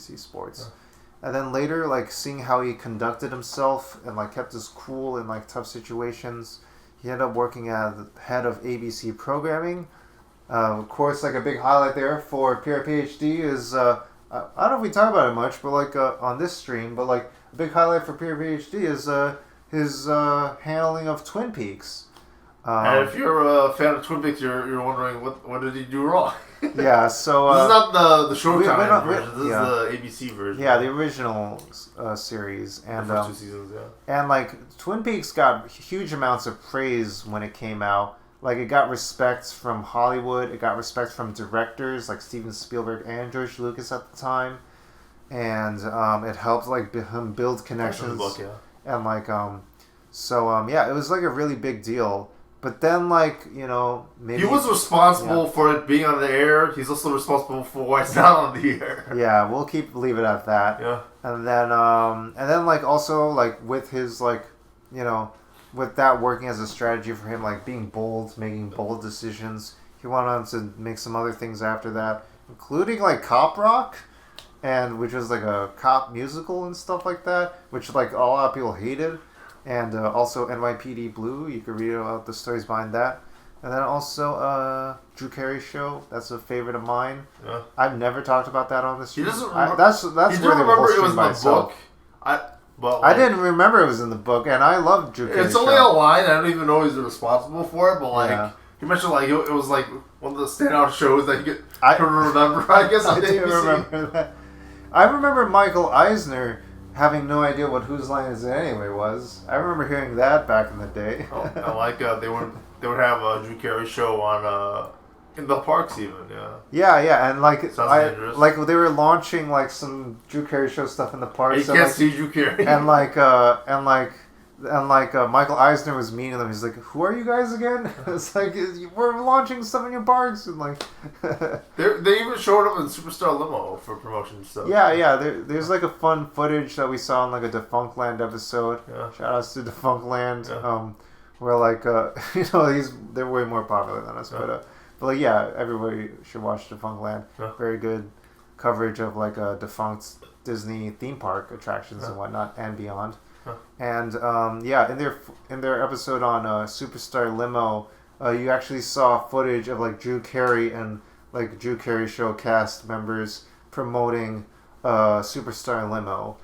ABC Sports. And then later, like, seeing how he conducted himself and, like, kept his cool in, like, tough situations, he ended up working as the head of ABC programming. Of course, like, a big highlight there for Pierre PhD is, I don't know if we talk about it much, but, like, on this stream, but, like, a big highlight for Pierre PhD is his handling of Twin Peaks. And if you're a fan of Twin Peaks, you're wondering, what did he do wrong? Yeah, so... this is not the Showtime version, this is the ABC version. Yeah, the original series. And, the first 2 seasons, yeah. And, like, Twin Peaks got huge amounts of praise when it came out. Like, it got respect from Hollywood. It got respect from directors like Steven Spielberg and George Lucas at the time. And it helped, like, him build connections. Book, yeah. And, like, yeah, it was, like, a really big deal. But then, like, you know, maybe... He was responsible for it being on the air. He's also responsible for why it's not on the air. Yeah, we'll leave it at that. Yeah. And then, like, also, like, with his, like, you know, with that working as a strategy for him, like, being bold, making bold decisions, he went on to make some other things after that, including, like, Cop Rock, and which was, like, a cop musical and stuff like that, which, like, a lot of people hated. And also NYPD Blue, you could read about the stories behind that. And then also Drew Carey show, that's a favorite of mine. Yeah. I've never talked about that on the stream. He doesn't remember. That's he where didn't they were remember it was in the itself. book. I didn't remember it was in the book, and I love Drew Carey. It's only a line. I don't even know he's responsible for it, but like he mentioned, like it was like one of the standout shows that you could remember. I guess I do remember that. I remember Michael Eisner having no idea what Whose Line Is It Anyway was. I remember hearing that back in the day. I like they would have a Drew Carey show on in the parks even. Yeah, and like dangerous. Like they were launching like some Drew Carey show stuff in the parks. You can't see Drew Carey. And Michael Eisner was meeting them. He's like, "Who are you guys again?" It's like we're launching stuff in your parks, and like they even showed up in Superstar Limo for promotion stuff. Yeah. There's like a fun footage that we saw in like a Defunctland episode. Yeah. Shout outs to Defunctland. Yeah. Where like you know they're way more popular than us, but like yeah, everybody should watch Defunctland. Yeah. Very good coverage of like defunct Disney theme park attractions and whatnot and beyond. Huh. And in their episode on Superstar Limo, you actually saw footage of like Drew Carey and like Drew Carey show cast members promoting Superstar Limo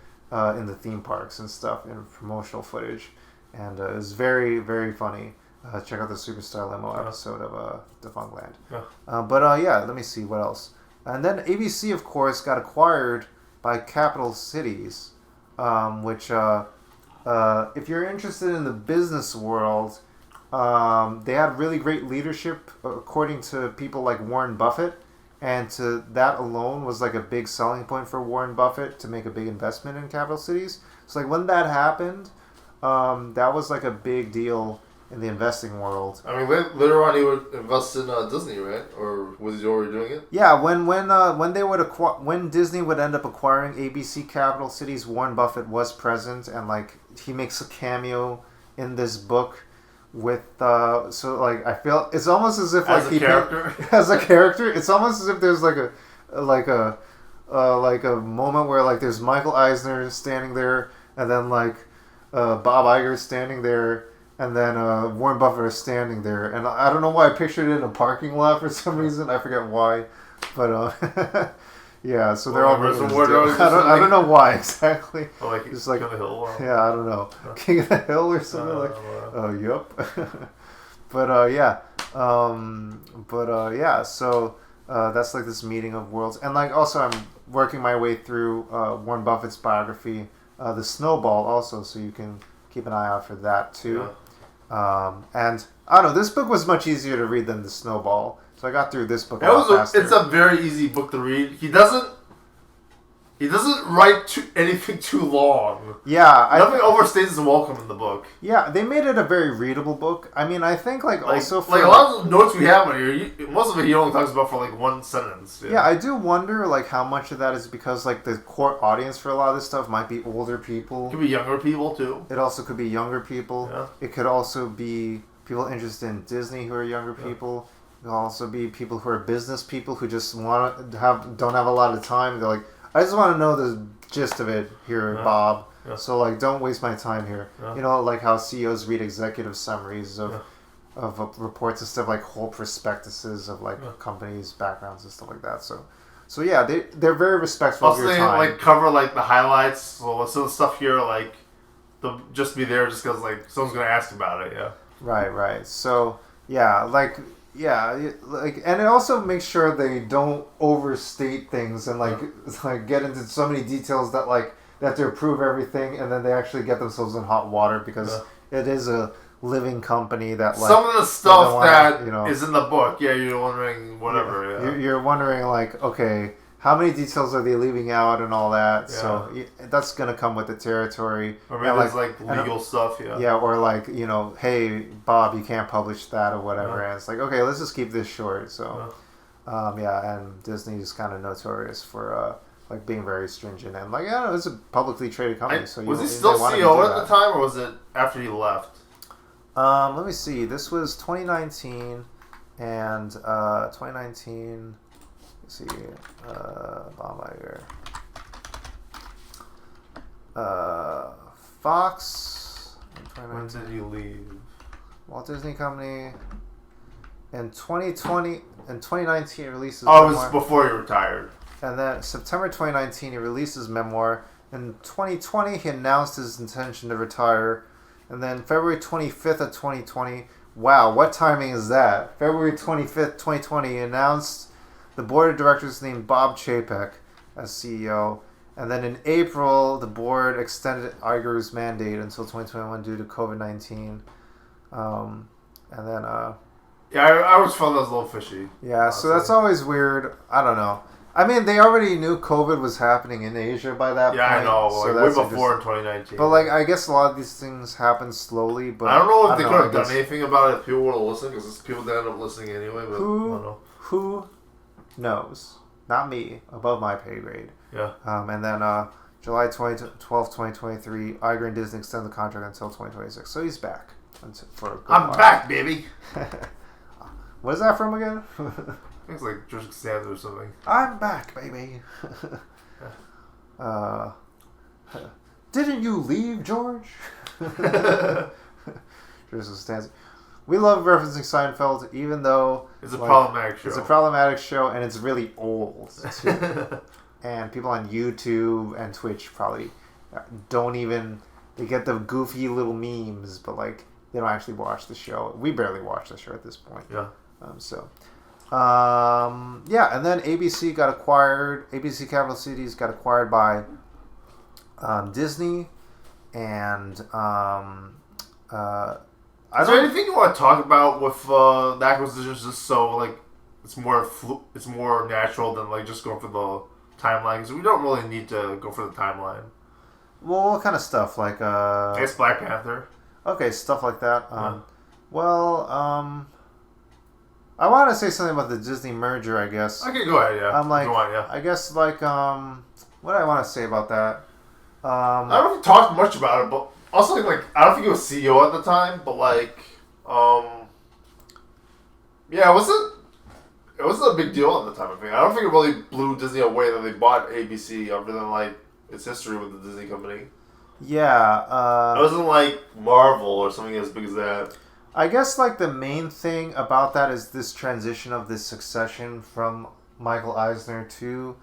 in the theme parks and stuff in promotional footage, and it was very, very funny. Check out the Superstar Limo episode of Defunctland. Yeah. Let me see what else. And then ABC, of course, got acquired by Capital Cities, which. If you're interested in the business world, they had really great leadership, according to people like Warren Buffett, and to that alone was like a big selling point for Warren Buffett to make a big investment in Capital Cities. So like when that happened, that was like a big deal in the investing world. I mean, later on he would invest in Disney, right? Or was he already doing it? Yeah, when Disney would end up acquiring ABC Capital Cities, Warren Buffett was present, and like he makes a cameo in this book with so like I feel it's almost as if like as a character. It's almost as if there's like a moment where like there's Michael Eisner standing there, and then like Bob Iger standing there. And then Warren Buffett is standing there. And I don't know why I pictured it in a parking lot for some reason. I forget why. But, yeah, so they're all... I don't know why exactly. Oh, like King of the Hill? Yeah, I don't know. King of the Hill or something yep. But, yeah. So that's like this meeting of worlds. And, like, also I'm working my way through Warren Buffett's biography, The Snowball, also, so you can keep an eye out for that, too. Yeah. And I don't know, this book was much easier to read than The Snowball, so I got through this book a lot faster. It's a very easy book to read. He doesn't write anything too long. Yeah, nothing overstays his welcome in the book. Yeah, they made it a very readable book. I mean, I think also for like a lot of the notes we have on here, most of it he only talks about for like one sentence. Yeah, I do wonder like how much of that is because like the core audience for a lot of this stuff might be older people. It could be younger people too. It also could be younger people. Yeah. It could also be people interested in Disney who are younger people. It could also be people who are business people who just don't have a lot of time. They're like, I just want to know the gist of it here, Bob. Yeah. So, like, don't waste my time here. Yeah. You know, like how CEOs read executive summaries of reports and stuff, like whole prospectuses of, like, companies' backgrounds and stuff like that. So yeah, they're very respectful of your time. Like, cover, like, the highlights. So some stuff here, like, they'll just be there just because, like, someone's going to ask about it, yeah. Right. So, yeah, and it also makes sure they don't overstate things and, like get into so many details that, like, they have to approve everything, and then they actually get themselves in hot water because it is a living company that, like... Some of the stuff that is in the book, you're wondering whatever, You're wondering, like, okay, how many details are they leaving out and all that? Yeah. So that's going to come with the territory. Or maybe there's, like, legal stuff, Yeah, or, like, hey, Bob, you can't publish that or whatever. And it's like, okay, let's just keep this short. So, and Disney's kind of notorious for... like being very stringent and like it's a publicly traded company. Was he still CEO at the time, or was it after he left? Let me see. This was 2019, and 2019. Let's see, Bob Iger, Fox. When did he leave? Walt Disney Company. In 2019, it releases. Oh, it was before he retired. And then September 2019, he released his memoir. In 2020, he announced his intention to retire. And then February 25th of 2020, wow, what timing is that? February 25th, 2020, he announced the board of directors named Bob Chapek as CEO. And then in April, the board extended Iger's mandate until 2021 due to COVID-19. And then... I always found that was a little fishy. Yeah, honestly. So that's always weird. I don't know. I mean, they already knew COVID was happening in Asia by that point. Yeah, I know. So way before in 2019. But, like, I guess a lot of these things happen slowly. But I don't know if they could have done anything about it if people would have listened, because people did end up listening anyway. But who knows? Not me. Above my pay grade. Yeah. And then July 12th, 2023, Iger and Disney extend the contract until 2026. So he's back. I'm back, baby. What is that from again? It's like George Costanza or something. I'm back, baby. Didn't you leave, George? George Costanza. We love referencing Seinfeld, even though it's a problematic show. It's a problematic show, and it's really old too. And people on YouTube and Twitch probably don't even. They get the goofy little memes, but like they don't actually watch the show. We barely watch the show at this point. Yeah. And then ABC got acquired. ABC Capital Cities got acquired by Disney, and is there anything you want to talk about with the acquisitions, just so like it's more natural than like just going for the timeline? Because we don't really need to go for the timeline. Well, what kind of stuff? Like I guess Black Panther. Okay, stuff like that. I want to say something about the Disney merger, I guess. Okay, go ahead, yeah. I guess, like, what do I want to say about that? I don't know if we talked much about it, but also, like, I don't think he was CEO at the time, but, like, it wasn't a big deal at the time, I think. I don't think it really blew Disney away that they bought ABC other than, like, its history with the Disney company. Yeah, it wasn't, like, Marvel or something as big as that. I guess, like, the main thing about that is this transition of this succession from Michael Eisner to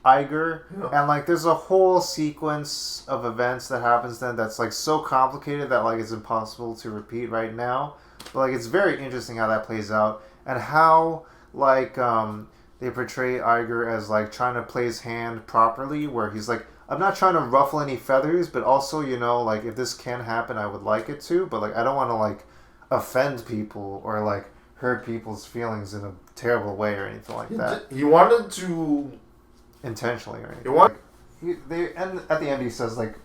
Iger. Yeah. And, like, there's a whole sequence of events that happens then that's, like, so complicated that, like, it's impossible to repeat right now. But, like, it's very interesting how that plays out. And how, like, they portray Iger as, like, trying to play his hand properly, where he's, like, I'm not trying to ruffle any feathers, but also, like, if this can happen, I would like it to. But, like, I don't want to, like, offend people or like hurt people's feelings in a terrible way or anything like that. He wanted to intentionally or anything. And at the end he says like,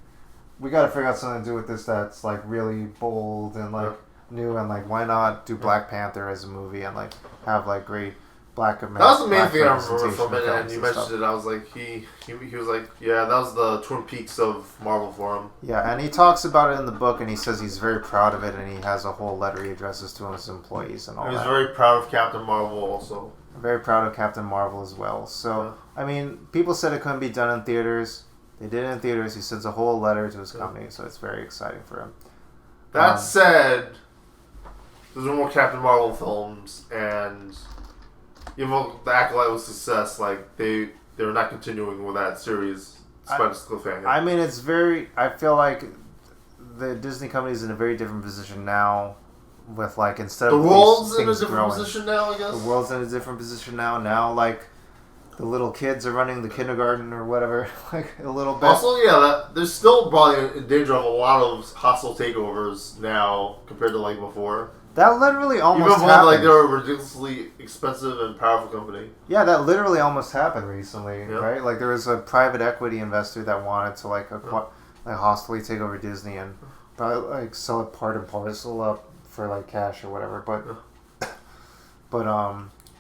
we got to figure out something to do with this that's like really bold and like new, and like why not do Black Panther as a movie and like have like great Black American. That was the main thing I remember from it, and you mentioned it. I was like, he was like, yeah, that was the Twin Peaks of Marvel for him. Yeah, and he talks about it in the book, and he says he's very proud of it, and he has a whole letter he addresses to his employees and all that. He's very proud of Captain Marvel also. I'm very proud of Captain Marvel as well. So, I mean, people said it couldn't be done in theaters. They did it in theaters. He sends a whole letter to his company, so it's very exciting for him. That said, there's no more Captain Marvel films, and even though the Acolyte was a success, like they're not continuing with that series despite its cliffhanger. I mean, it's very. I feel like the Disney company is in a very different position now. With like instead of the world's in a things different growing, position now, I guess. The world's in a different position now. Now, like the little kids are running the kindergarten or whatever, like a little bit. Also, yeah, there's still probably in danger of a lot of hostile takeovers now compared to like before. That literally almost even happened. Like they're a ridiculously expensive and powerful company. Yeah, that literally almost happened recently, right? Like there was a private equity investor that wanted to like hostily take over Disney and probably like sell it part and parcel up for like cash or whatever. But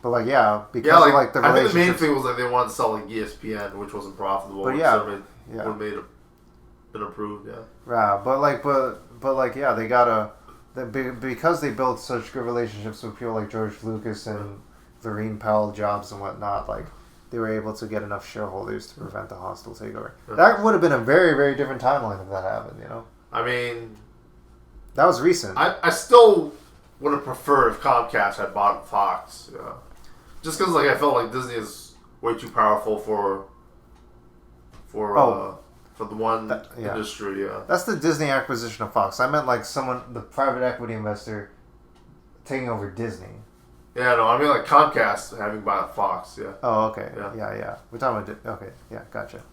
like yeah, because of like the I think the main thing was that they wanted to sell like ESPN, which wasn't profitable. But would have been approved. Yeah, but like yeah, they gotta. Because they built such good relationships with people like George Lucas and Lorene Powell Jobs and whatnot, like they were able to get enough shareholders to prevent the hostile takeover. That would have been a very, very different timeline if that happened, you know? I mean... That was recent. I still would have preferred if Comcast had bought Fox. Yeah. Just because like I felt like Disney is way too powerful for the one industry, That's the Disney acquisition of Fox. I meant like the private equity investor taking over Disney. Yeah, no, I mean like Comcast having bought Fox, yeah. Oh, okay. Yeah. We're talking about... Okay, yeah, gotcha.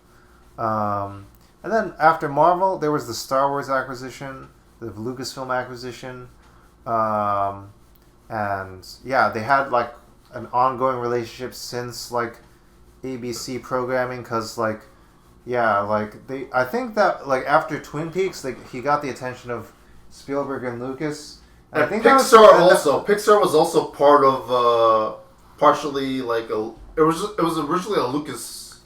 And then after Marvel, there was the Star Wars acquisition, the Lucasfilm acquisition, and yeah, they had like an ongoing relationship since like ABC programming, because like... Yeah, like I think that like after Twin Peaks, he got the attention of Spielberg and Lucas. And I think Pixar was also part of partially like it was originally a Lucas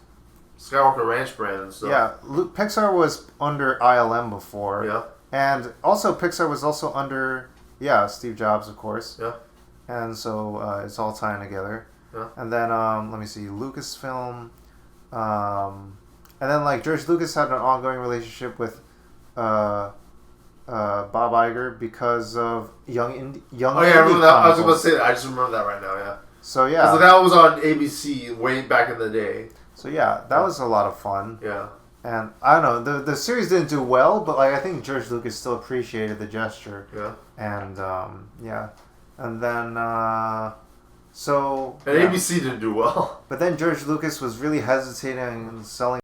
Skywalker Ranch brand and stuff. Yeah, Pixar was under ILM before. Yeah, and also Pixar was also under Steve Jobs, of course. Yeah, and so it's all tying together. Yeah, and then let me see, Lucasfilm. And then, like, George Lucas had an ongoing relationship with Bob Iger because of Young Indie. Oh, yeah, I remember that. I was about to say that. I just remember that right now, yeah. So, yeah. So that was on ABC way back in the day. So, yeah, that was a lot of fun. Yeah. And, I don't know, the series didn't do well, but, like, I think George Lucas still appreciated the gesture. Yeah. And, yeah. And then, so... And ABC didn't do well. But then George Lucas was really hesitating in selling